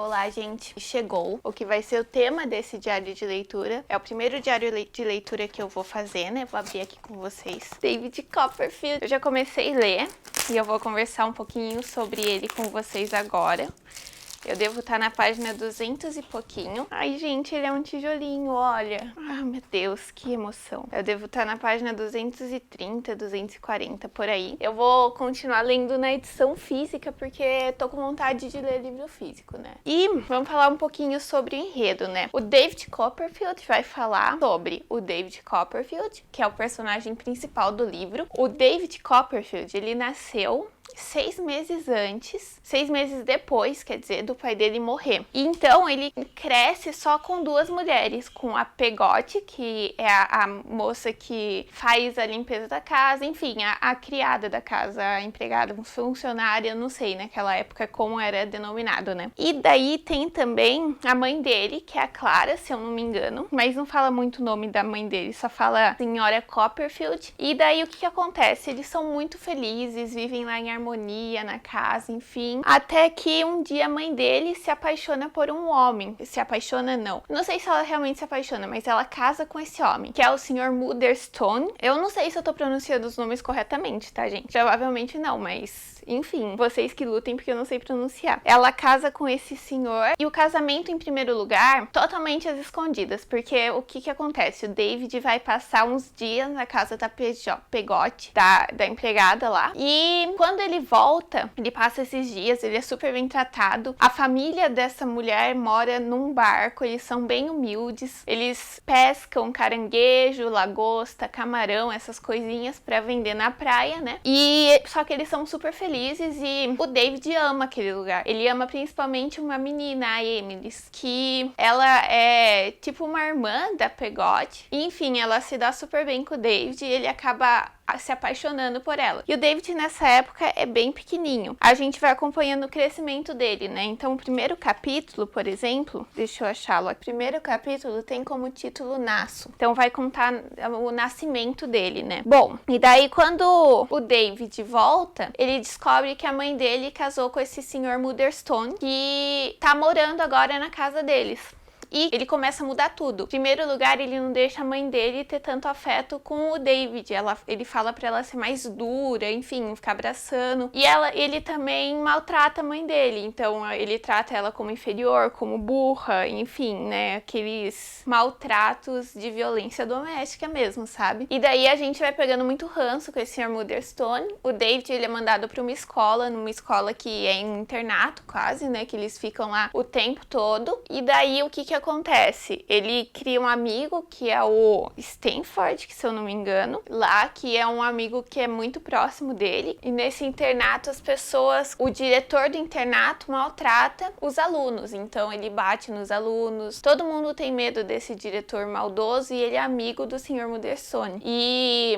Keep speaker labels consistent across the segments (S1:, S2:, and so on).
S1: Olá, gente! Chegou o que vai ser o tema desse diário de leitura. É o primeiro diário de leitura que eu vou fazer, né? Vou abrir aqui com vocês. David Copperfield. Eu já comecei a ler e eu vou conversar um pouquinho sobre ele com vocês agora. Eu devo estar na página 200 e pouquinho. Ai, gente, ele é um tijolinho, olha. Ah, meu Deus, que emoção. Eu devo estar na página 230, 240, por aí. Eu vou continuar lendo na edição física, porque tô com vontade de ler livro físico, né? E vamos falar um pouquinho sobre o enredo, né? O David Copperfield vai falar sobre o David Copperfield, que é o personagem principal do livro. O David Copperfield, ele nasceu 6 meses antes, 6 meses depois, quer dizer, do pai dele morrer. E então ele cresce só com duas mulheres, com a Pegote, que é a moça que faz a limpeza da casa, enfim, a criada da casa, a empregada, funcionária, não sei naquela época como era denominado, né? E daí tem também a mãe dele, que é a Clara, se eu não me engano, mas não fala muito o nome da mãe dele, só fala Senhora Copperfield. E daí o que acontece? Eles são muito felizes, vivem lá em harmonia na casa, enfim, até que um dia a mãe dele se apaixona por um homem. Se apaixona, não sei se ela realmente se apaixona, mas ela casa com esse homem, que é o Sr. Murdstone. Eu não sei se eu tô pronunciando os nomes corretamente, tá, gente? Provavelmente não, mas enfim, vocês que lutem porque eu não sei pronunciar. Ela casa com esse senhor e o casamento, em primeiro lugar, totalmente às escondidas, porque o que acontece? O David vai passar uns dias na casa da Pegote, da empregada lá, e quando ele volta, ele passa esses dias, ele é super bem tratado. A família dessa mulher mora num barco, eles são bem humildes, eles pescam caranguejo, lagosta, camarão, essas coisinhas pra vender na praia, né? E só que eles são super felizes e o David ama aquele lugar. Ele ama principalmente uma menina, a Emily, que ela é tipo uma irmã da Pegote. E, enfim, ela se dá super bem com o David e ele acaba se apaixonando por ela. E o David nessa época é bem pequenininho. A gente vai acompanhando o crescimento dele, né? Então o primeiro capítulo, por exemplo, deixa eu achá-lo. O primeiro capítulo tem como título Nasço. Então vai contar o nascimento dele, né? Bom, e daí quando o David volta, ele descobre que a mãe dele casou com esse Sr. Murdstone, que tá morando agora na casa deles. E ele começa a mudar tudo. Em primeiro lugar, ele não deixa a mãe dele ter tanto afeto com o David. Ele fala pra ela ser mais dura, enfim, ficar abraçando. E ele também maltrata a mãe dele. Então, ele trata ela como inferior, como burra, enfim, né? Aqueles maltratos de violência doméstica mesmo, sabe? E daí a gente vai pegando muito ranço com esse Sr. Murdstone. O David, ele é mandado pra numa escola que é em internato quase, né? Que eles ficam lá o tempo todo. E daí, o que acontece? Ele cria um amigo que é o Stanford, que se eu não me engano, lá, que é um amigo que é muito próximo dele. E nesse internato o diretor do internato maltrata os alunos, então ele bate nos alunos. Todo mundo tem medo desse diretor maldoso e ele é amigo do Sr. Murdstone. E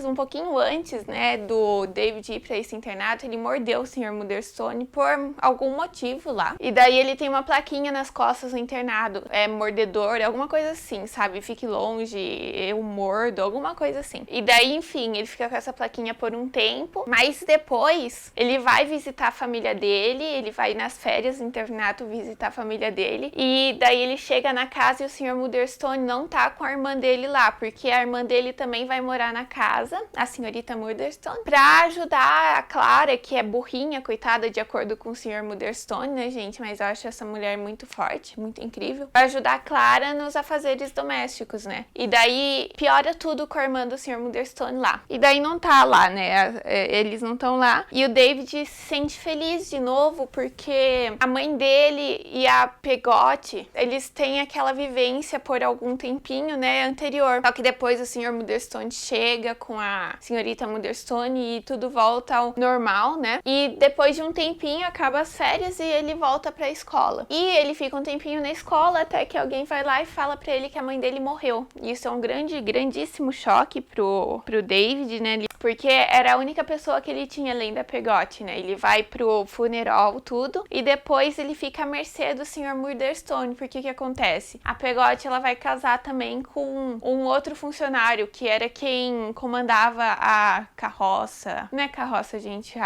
S1: um pouquinho antes, né, do David ir pra esse internato, ele mordeu o Sr. Murdstone por algum motivo lá. E daí ele tem uma plaquinha nas costas do internato, é mordedor, alguma coisa assim, sabe? Fique longe, eu mordo, alguma coisa assim. E daí, enfim, ele fica com essa plaquinha por um tempo, mas depois ele vai visitar a família dele, ele vai nas férias do internato visitar a família dele, e daí ele chega na casa e o Sr. Murdstone não tá com a irmã dele lá, porque a irmã dele também vai morar na casa, a senhorita Murdstone, pra ajudar a Clara, que é burrinha, coitada, de acordo com o Sr. Murdstone, né, gente? Mas eu acho essa mulher muito forte, muito incrível. Pra ajudar a Clara nos afazeres domésticos, né? E daí piora tudo com a irmã do Sr. Murdstone lá. E daí não tá lá, né? Eles não estão lá. E o David se sente feliz de novo porque a mãe dele e a Pegote, eles têm aquela vivência por algum tempinho, né? Anterior. Só que depois o Sr. Murdstone chega com a senhorita Murdstone e tudo volta ao normal, né? E depois de um tempinho acaba as férias e ele volta pra escola. E ele fica um tempinho na escola escola até que alguém vai lá e fala pra ele que a mãe dele morreu. Isso é um grandíssimo choque pro David, né? Porque era a única pessoa que ele tinha além da Peggy, né? Ele vai pro funeral, tudo, e depois ele fica à mercê do Sr. Murdstone, porque o que acontece? A Peggy, ela vai casar também com um outro funcionário, que era quem comandava a carroça. Não é carroça, gente,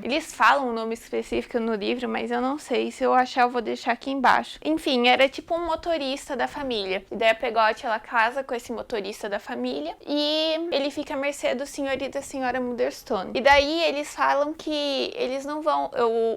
S1: eles falam um nome específico no livro, mas eu não sei. Se eu achar, eu vou deixar aqui embaixo. Enfim, era tipo um motorista da família. E daí a Peggy, ela casa com esse motorista da família e ele fica à mercê do senhor e da senhora Murdstone. E daí eles falam que eles não vão,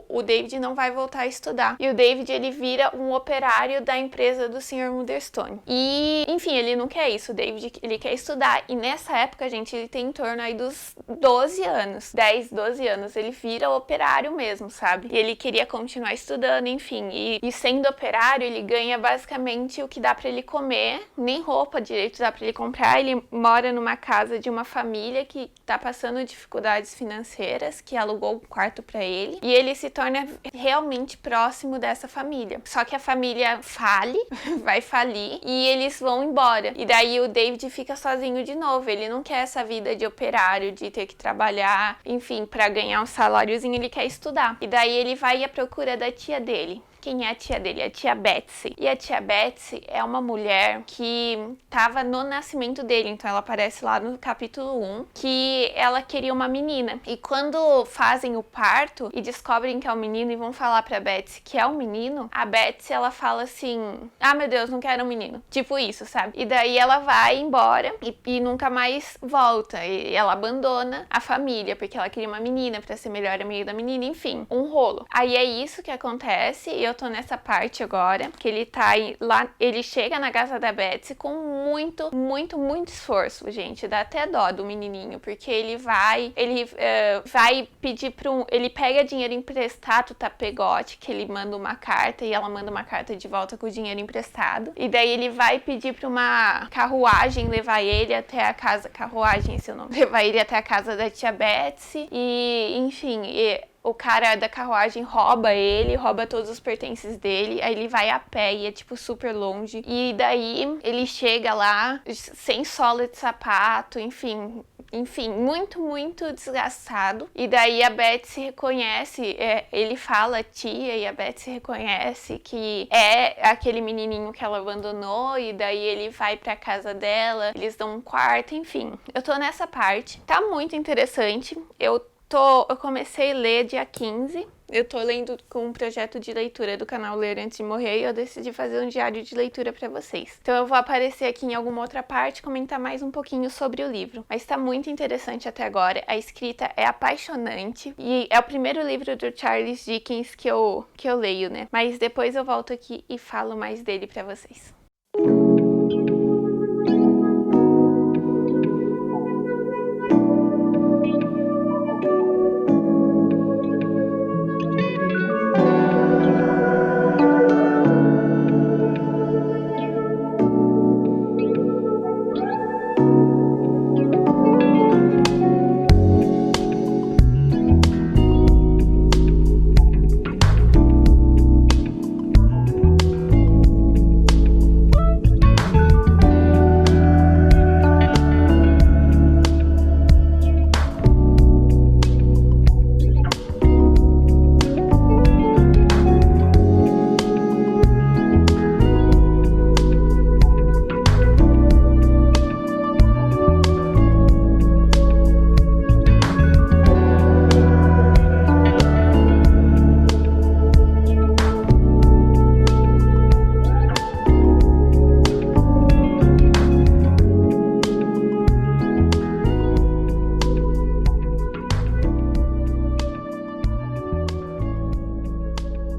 S1: o David não vai voltar a estudar. E o David, ele vira um operário da empresa do senhor Murdstone. E, enfim, ele não quer isso. O David, ele quer estudar. E nessa época, gente, ele tem em torno aí dos 12 anos. 10, 12 anos. Ele vira operário mesmo, sabe? E ele queria continuar estudando, enfim. E sendo operário, ele ganha basicamente o que dá pra ele comer. Nem roupa direito dá pra ele comprar. Ele mora numa casa de uma família que tá passando dificuldades financeiras, que alugou um quarto pra ele. E ele se torna realmente próximo dessa família. Só que a família vai falir e eles vão embora. E daí o David fica sozinho de novo. Ele não quer essa vida de operário, de ter que trabalhar, enfim, pra ganhar um saláriozinho, ele quer estudar. E daí ele vai à procura da tia dele. Quem é a tia dele? A tia Betsy. E a tia Betsy é uma mulher que estava no nascimento dele, então ela aparece lá no capítulo 1, que ela queria uma menina. E quando fazem o parto e descobrem que é um menino e vão falar pra Betsy que é um menino, a Betsy, ela fala assim, ah, meu Deus, não quero um menino. Tipo isso, sabe? E daí ela vai embora e nunca mais volta. E ela abandona a família, porque ela queria uma menina pra ser melhor amiga da menina, enfim, um rolo. Aí é isso que acontece, e eu tô nessa parte agora, que ele tá lá, ele chega na casa da Betsy com muito esforço, gente, dá até dó do menininho, porque ele vai pedir ele pega dinheiro emprestado da Peggy, que ele manda uma carta, e ela manda uma carta de volta com o dinheiro emprestado, e daí ele vai pedir pra uma carruagem levar ele até a casa, carruagem, esse é o nome, levar ele até a casa da tia Betsy, e enfim, o cara da carruagem rouba todos os pertences dele, aí ele vai a pé e é tipo super longe, e daí ele chega lá sem sola de sapato, enfim, muito desgastado. E daí a Betsy reconhece, ele fala tia, e a Betsy reconhece que é aquele menininho que ela abandonou, e daí ele vai pra casa dela, eles dão um quarto, enfim. Eu tô nessa parte, tá muito interessante. Eu comecei a ler dia 15. Eu tô lendo com um projeto de leitura do canal Ler Antes de Morrer, e eu decidi fazer um diário de leitura pra vocês. Então eu vou aparecer aqui em alguma outra parte, comentar mais um pouquinho sobre o livro. Mas tá muito interessante até agora, a escrita é apaixonante, e é o primeiro livro do Charles Dickens que eu leio, né? Mas depois eu volto aqui e falo mais dele pra vocês.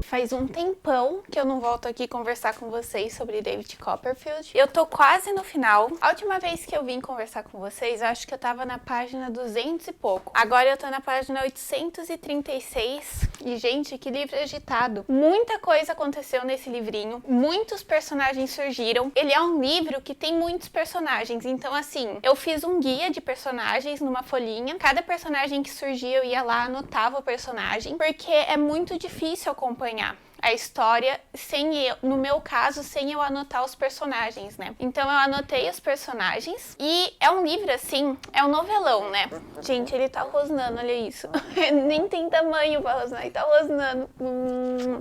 S1: Faz um tempão que eu não volto aqui conversar com vocês sobre David Copperfield. Eu tô quase no final. A última vez que eu vim conversar com vocês, eu acho que eu tava na página 200 e pouco. Agora eu tô na página 836. E, gente, que livro agitado. Muita coisa aconteceu nesse livrinho. Muitos personagens surgiram. Ele é um livro que tem muitos personagens. Então, assim, eu fiz um guia de personagens numa folhinha. Cada personagem que surgia, eu ia lá, anotava o personagem. Porque é muito difícil acompanhar. a história sem eu, no meu caso, sem eu anotar os personagens, né? Então eu anotei os personagens e é um livro assim, é um novelão, né? Gente, ele tá rosnando, olha isso. Nem tem tamanho pra rosnar, ele tá rosnando.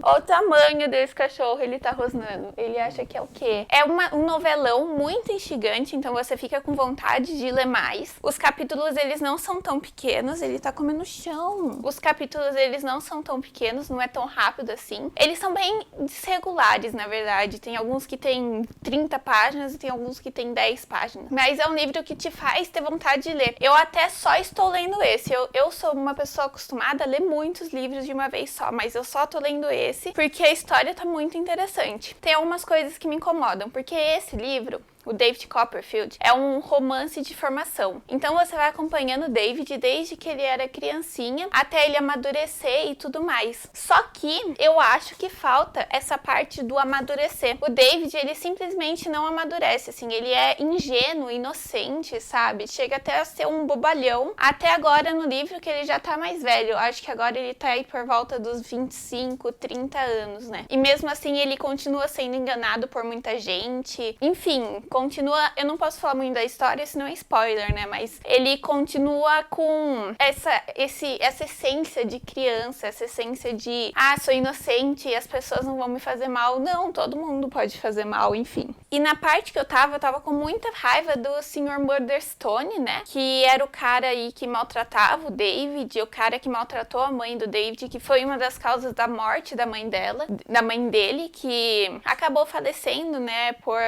S1: Olha o tamanho desse cachorro, ele tá rosnando. Ele acha que é o quê? É um novelão muito instigante, então você fica com vontade de ler mais. Os capítulos, eles não são tão pequenos, ele tá comendo no chão. Os capítulos, eles não são tão pequenos, não é tão rápido assim. Eles são bem desregulares, na verdade. Tem alguns que tem 30 páginas e tem alguns que tem 10 páginas. Mas é um livro que te faz ter vontade de ler. Eu até só estou lendo esse. Eu sou uma pessoa acostumada a ler muitos livros de uma vez só, mas eu só tô lendo esse porque a história tá muito interessante. Tem algumas coisas que me incomodam, porque esse livro, o David Copperfield, é um romance de formação. Então você vai acompanhando o David desde que ele era criancinha até ele amadurecer e tudo mais. Só que eu acho que falta essa parte do amadurecer. O David, ele simplesmente não amadurece, assim, ele é ingênuo, inocente, sabe? Chega até a ser um bobalhão. Até agora no livro que ele já tá mais velho. Eu acho que agora ele tá aí por volta dos 25, 30 anos, né? E mesmo assim ele continua sendo enganado por muita gente. Enfim, continua, eu não posso falar muito da história, senão é spoiler, né? Mas ele continua com essa essência de criança, essa essência de, sou inocente e as pessoas não vão me fazer mal. Não, todo mundo pode fazer mal, enfim. E na parte que eu tava com muita raiva do Sr. Murdstone, né? Que era o cara aí que maltratava o David, o cara que maltratou a mãe do David, que foi uma das causas da morte da mãe dele, que acabou falecendo, né? Por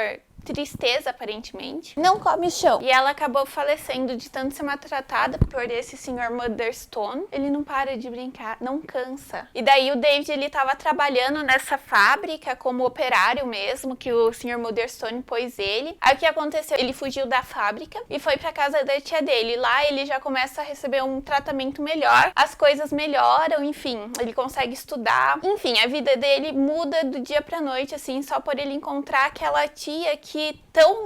S1: tristeza, aparentemente. Não come o chão. E ela acabou falecendo de tanto ser maltratada por esse Sr. Murdstone. Ele não para de brincar, não cansa. E daí o David, ele tava trabalhando nessa fábrica como operário mesmo, que o Sr. Murdstone pôs ele. Aí o que aconteceu? Ele fugiu da fábrica e foi pra casa da tia dele. Lá ele já começa a receber um tratamento melhor, as coisas melhoram, enfim, ele consegue estudar. Enfim, a vida dele muda do dia pra noite, assim, só por ele encontrar aquela tia que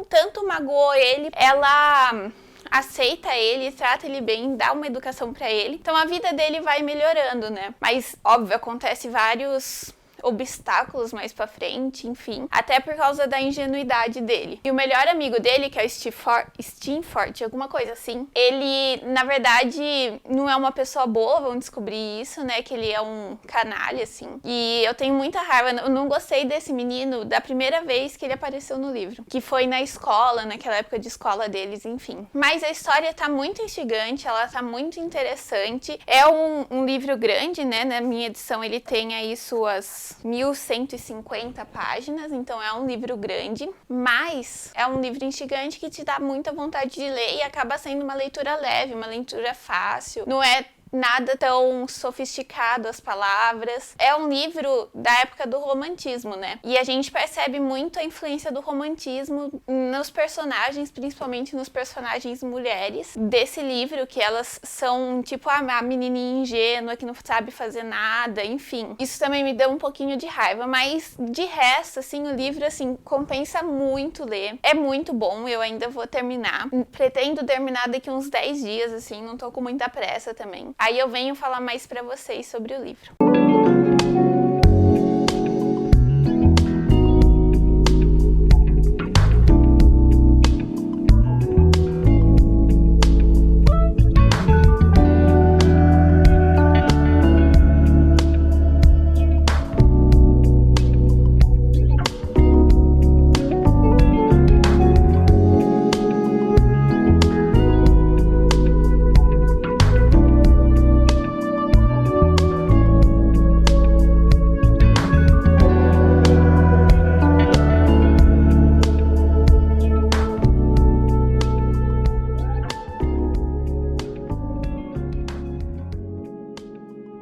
S1: tanto magoou ele, ela aceita ele, trata ele bem, dá uma educação pra ele. Então a vida dele vai melhorando, né? Mas, óbvio, acontece vários obstáculos mais pra frente, enfim, até por causa da ingenuidade dele. E o melhor amigo dele, que é o Steenfort, alguma coisa assim, ele, na verdade, não é uma pessoa boa, vamos descobrir isso, né, que ele é um canalha, assim. E eu tenho muita raiva, eu não gostei desse menino da primeira vez que ele apareceu no livro, que foi na escola, naquela época de escola deles, enfim. Mas a história tá muito instigante, ela tá muito interessante. É um livro grande, né, na minha edição ele tem aí suas 1150 páginas, então é um livro grande, mas é um livro instigante que te dá muita vontade de ler e acaba sendo uma leitura leve, uma leitura fácil, não é nada tão sofisticado as palavras. É um livro da época do romantismo, né? E a gente percebe muito a influência do romantismo nos personagens, principalmente nos personagens mulheres desse livro, que elas são tipo a menininha ingênua que não sabe fazer nada, enfim. Isso também me deu um pouquinho de raiva, mas de resto, assim, o livro, assim, compensa muito ler. É muito bom, eu ainda vou terminar. Pretendo terminar daqui uns 10 dias, assim, não tô com muita pressa também. Aí eu venho falar mais pra vocês sobre o livro.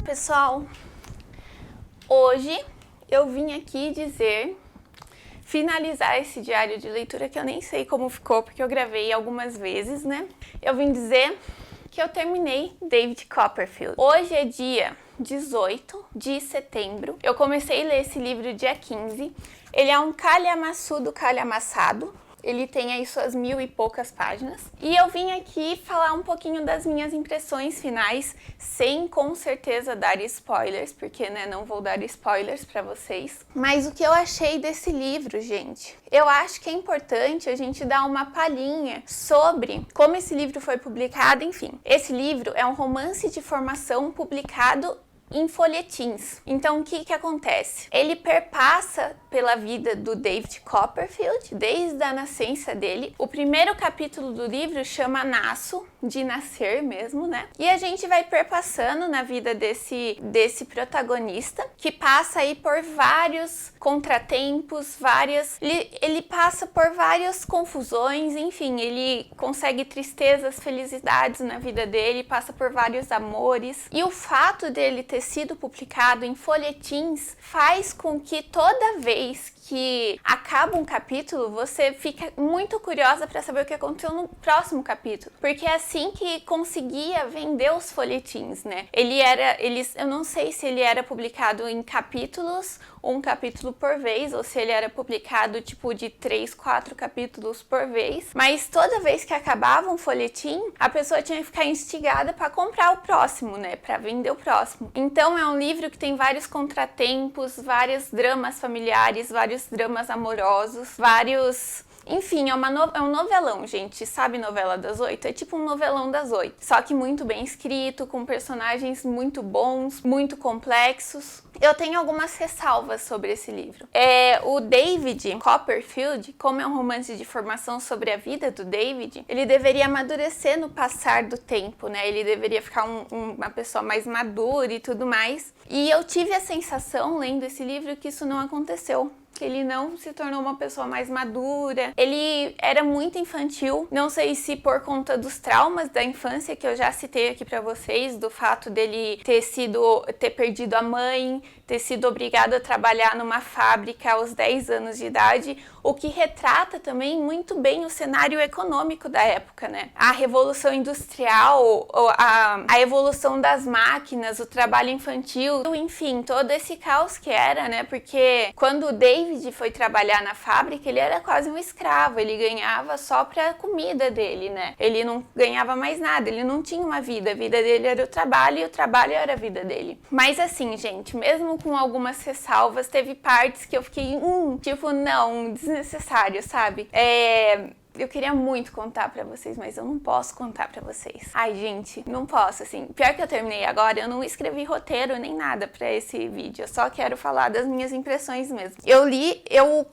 S1: Pessoal, hoje eu vim aqui finalizar esse diário de leitura, que eu nem sei como ficou, porque eu gravei algumas vezes, né? Eu vim dizer que eu terminei David Copperfield. Hoje é dia 18 de setembro. Eu comecei a ler esse livro dia 15. Ele é um calhamaçudo calhamaçado. Ele tem aí suas 1000 e poucas páginas. E eu vim aqui falar um pouquinho das minhas impressões finais, sem com certeza dar spoilers, porque, né, não vou dar spoilers pra vocês. Mas o que eu achei desse livro, gente? Eu acho que é importante a gente dar uma palhinha sobre como esse livro foi publicado, enfim. Esse livro é um romance de formação publicado em folhetins. Então, o que acontece? Ele perpassa pela vida do David Copperfield, desde a nascença dele. O primeiro capítulo do livro chama Nasço, de nascer mesmo, né? E a gente vai perpassando na vida desse protagonista, que passa aí por vários contratempos, ele passa por várias confusões, enfim, ele consegue tristezas, felicidades na vida dele, passa por vários amores. E o fato dele ter sido publicado em folhetins faz com que toda vez que acaba um capítulo, você fica muito curiosa para saber o que aconteceu no próximo capítulo, porque é assim que conseguia vender os folhetins, né? Eu não sei se ele era publicado em capítulos, um capítulo por vez, ou se ele era publicado tipo de 3, 4 capítulos por vez, mas toda vez que acabava um folhetim, a pessoa tinha que ficar instigada para comprar o próximo, né? Para vender o próximo. Então é um livro que tem vários contratempos, vários dramas familiares, vários dramas amorosos, enfim, é um novelão, gente. Sabe novela das 8? É tipo um novelão das 8. Só que muito bem escrito, com personagens muito bons, muito complexos. Eu tenho algumas ressalvas sobre esse livro. O David Copperfield, como é um romance de formação sobre a vida do David, ele deveria amadurecer no passar do tempo, né? Ele deveria ficar uma pessoa mais madura e tudo mais. E eu tive a sensação, lendo esse livro, que isso não aconteceu. Que ele não se tornou uma pessoa mais madura, ele era muito infantil, não sei se por conta dos traumas da infância que eu já citei aqui pra vocês, do fato dele ter perdido a mãe, ter sido obrigado a trabalhar numa fábrica aos 10 anos de idade, o que retrata também muito bem o cenário econômico da época, né? A revolução industrial, a evolução das máquinas, o trabalho infantil, enfim, todo esse caos que era, né? Porque quando o David foi trabalhar na fábrica, ele era quase um escravo, ele ganhava só pra comida dele, né? Ele não ganhava mais nada, ele não tinha uma vida, a vida dele era o trabalho e o trabalho era a vida dele. Mas assim, gente, mesmo com algumas ressalvas, teve partes que eu fiquei, tipo, não, desnecessário, sabe? Eu queria muito contar pra vocês, mas eu não posso contar pra vocês. Ai, gente, não posso, assim. Pior que eu terminei agora, eu não escrevi roteiro nem nada pra esse vídeo. Eu só quero falar das minhas impressões mesmo. Eu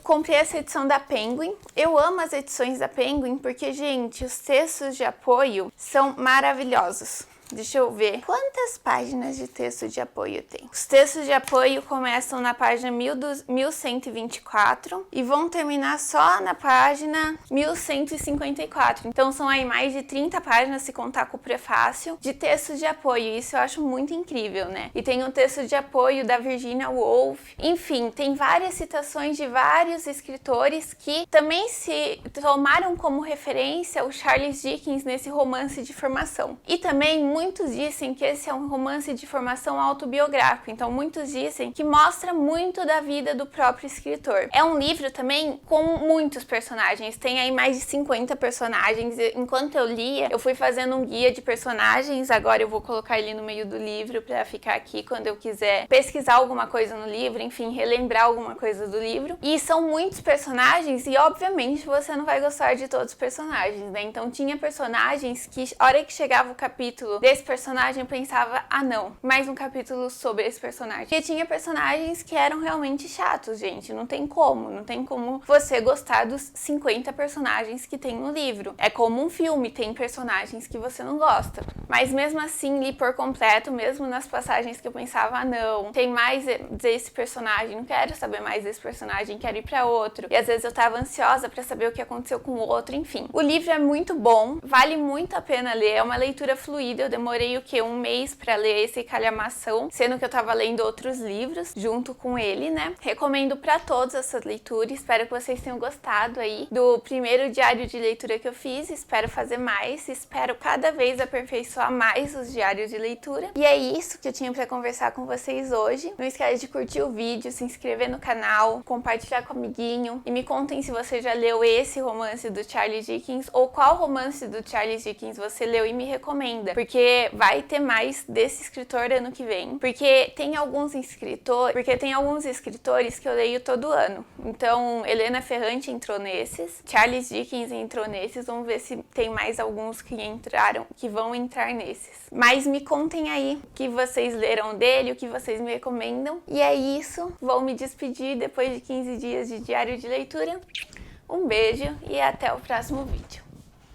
S1: comprei essa edição da Penguin. Eu amo as edições da Penguin porque, gente, os textos de apoio são maravilhosos. Deixa eu ver quantas páginas de texto de apoio tem. Os textos de apoio começam na página 1124 e vão terminar só na página 1154. Então são aí mais de 30 páginas, se contar com o prefácio, de texto de apoio. Isso eu acho muito incrível, né? E tem um texto de apoio da Virginia Woolf. Enfim, tem várias citações de vários escritores que também se tomaram como referência o Charles Dickens nesse romance de formação. E também muitos dizem que esse é um romance de formação autobiográfico, então muitos dizem que mostra muito da vida do próprio escritor. É um livro também com muitos personagens, tem aí mais de 50 personagens. Enquanto eu lia, eu fui fazendo um guia de personagens, agora eu vou colocar ele no meio do livro pra ficar aqui quando eu quiser pesquisar alguma coisa no livro, enfim, relembrar alguma coisa do livro. E são muitos personagens e, obviamente, você não vai gostar de todos os personagens, né? Então tinha personagens que, a hora que chegava o capítulo desse personagem, eu pensava, não, mais um capítulo sobre esse personagem. E tinha personagens que eram realmente chatos, gente, não tem como você gostar dos 50 personagens que tem no livro. É como um filme, tem personagens que você não gosta. Mas mesmo assim, li por completo, mesmo nas passagens que eu pensava, não, tem mais desse personagem, não quero saber mais desse personagem, quero ir pra outro. E às vezes eu tava ansiosa pra saber o que aconteceu com o outro, enfim. O livro é muito bom, vale muito a pena ler, é uma leitura fluida, eu demorei o quê? Um mês pra ler esse Calhamação, sendo que eu tava lendo outros livros junto com ele, né? Recomendo pra todos essa leitura, espero que vocês tenham gostado aí do primeiro diário de leitura que eu fiz, espero fazer mais, espero cada vez aperfeiçoar mais os diários de leitura. E é isso que eu tinha pra conversar com vocês hoje. Não esquece de curtir o vídeo, se inscrever no canal, compartilhar com o amiguinho e me contem se você já leu esse romance do Charles Dickens ou qual romance do Charles Dickens você leu e me recomenda, porque vai ter mais desse escritor ano que vem, porque tem alguns escritores que eu leio todo ano. Então, Helena Ferrante entrou nesses, Charles Dickens entrou nesses, vamos ver se tem mais alguns que vão entrar nesses. Mas me contem aí o que vocês leram dele, o que vocês me recomendam. E é isso, vou me despedir depois de 15 dias de diário de leitura. Um beijo e até o próximo vídeo.